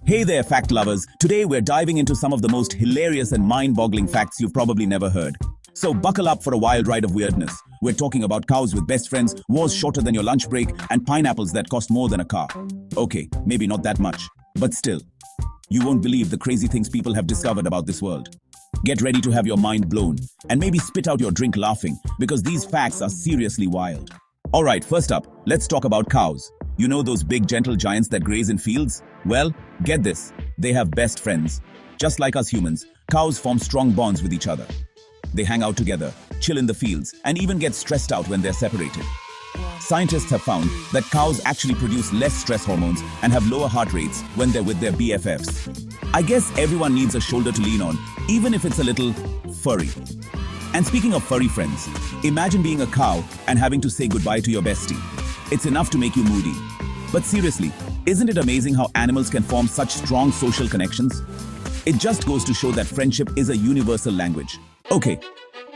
Hey there, fact lovers. Today we're diving into some of the most hilarious and mind-boggling facts you've probably never heard. So buckle up for a wild ride of weirdness. We're talking about cows with best friends, wars shorter than your lunch break, and pineapples that cost more than a car. Okay, maybe not that much, but still. You won't believe the crazy things people have discovered about this world. Get ready to have your mind blown, and maybe spit out your drink laughing, because these facts are seriously wild. Alright, first up, let's talk about cows. You know those big gentle giants that graze in fields? Well, get this, they have best friends. Just like us humans, cows form strong bonds with each other. They hang out together, chill in the fields, and even get stressed out when they're separated. Scientists have found that cows actually produce less stress hormones and have lower heart rates when they're with their BFFs. I guess everyone needs a shoulder to lean on, even if it's a little furry. And speaking of furry friends, imagine being a cow and having to say goodbye to your bestie. It's enough to make you moody. But seriously, isn't it amazing how animals can form such strong social connections? It just goes to show that friendship is a universal language. Okay,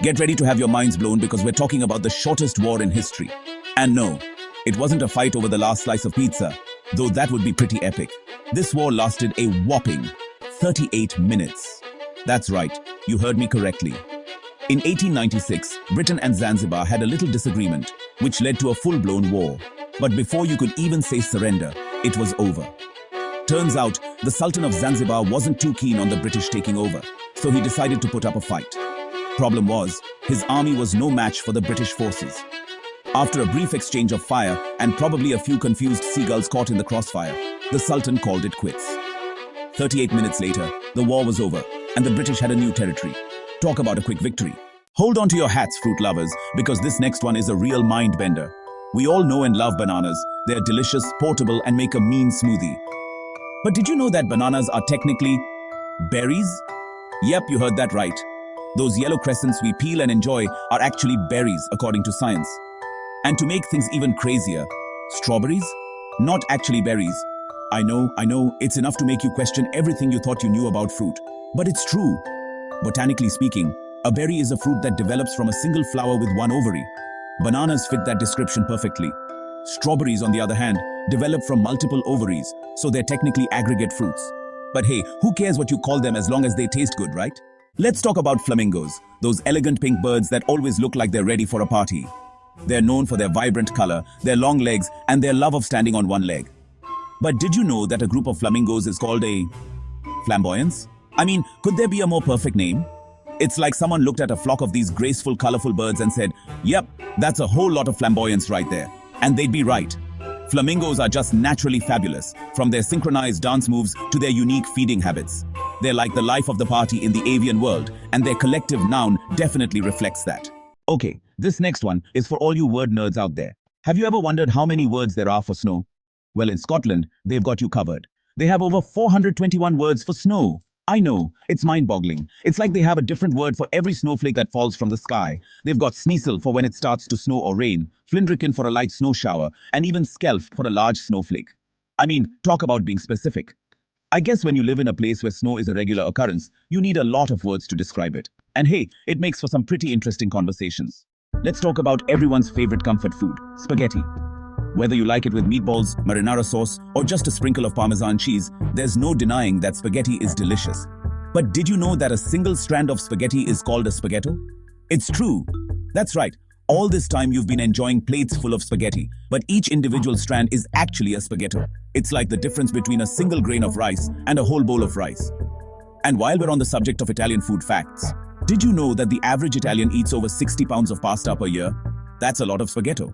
get ready to have your minds blown because we're talking about the shortest war in history. And no, it wasn't a fight over the last slice of pizza, though that would be pretty epic. This war lasted a whopping 38 minutes. That's right, you heard me correctly. In 1896, Britain and Zanzibar had a little disagreement, which led to a full-blown war. But before you could even say surrender, it was over. Turns out, the Sultan of Zanzibar wasn't too keen on the British taking over, so he decided to put up a fight. Problem was, his army was no match for the British forces. After a brief exchange of fire and probably a few confused seagulls caught in the crossfire, the Sultan called it quits. 38 minutes later, the war was over, and the British had a new territory. Talk about a quick victory. Hold on to your hats, fruit lovers, because this next one is a real mind bender. We all know and love bananas. They're delicious, portable, and make a mean smoothie. But did you know that bananas are technically berries? Yep, you heard that right. Those yellow crescents we peel and enjoy are actually berries, according to science. And to make things even crazier, strawberries? Not actually berries. I know, it's enough to make you question everything you thought you knew about fruit. But it's true. Botanically speaking, a berry is a fruit that develops from a single flower with one ovary. Bananas fit that description perfectly. Strawberries, on the other hand, develop from multiple ovaries, so they're technically aggregate fruits. But hey, who cares what you call them as long as they taste good, right? Let's talk about flamingos, those elegant pink birds that always look like they're ready for a party. They're known for their vibrant color, their long legs, and their love of standing on one leg. But did you know that a group of flamingos is called a flamboyance? I mean, could there be a more perfect name? It's like someone looked at a flock of these graceful, colorful birds and said, yep, that's a whole lot of flamboyance right there. And they'd be right. Flamingos are just naturally fabulous, from their synchronized dance moves to their unique feeding habits. They're like the life of the party in the avian world, and their collective noun definitely reflects that. Okay, this next one is for all you word nerds out there. Have you ever wondered how many words there are for snow? Well, in Scotland, they've got you covered. They have over 421 words for snow. I know, it's mind-boggling. It's like they have a different word for every snowflake that falls from the sky. They've got sneasel for when it starts to snow or rain, flindrican for a light snow shower, and even skelf for a large snowflake. I mean, talk about being specific. I guess when you live in a place where snow is a regular occurrence, you need a lot of words to describe it. And hey, it makes for some pretty interesting conversations. Let's talk about everyone's favorite comfort food, spaghetti. Whether you like it with meatballs, marinara sauce, or just a sprinkle of Parmesan cheese, there's no denying that spaghetti is delicious. But did you know that a single strand of spaghetti is called a spaghetto? It's true. That's right. All this time you've been enjoying plates full of spaghetti, but each individual strand is actually a spaghetto. It's like the difference between a single grain of rice and a whole bowl of rice. And while we're on the subject of Italian food facts, did you know that the average Italian eats over 60 pounds of pasta per year? That's a lot of spaghetto.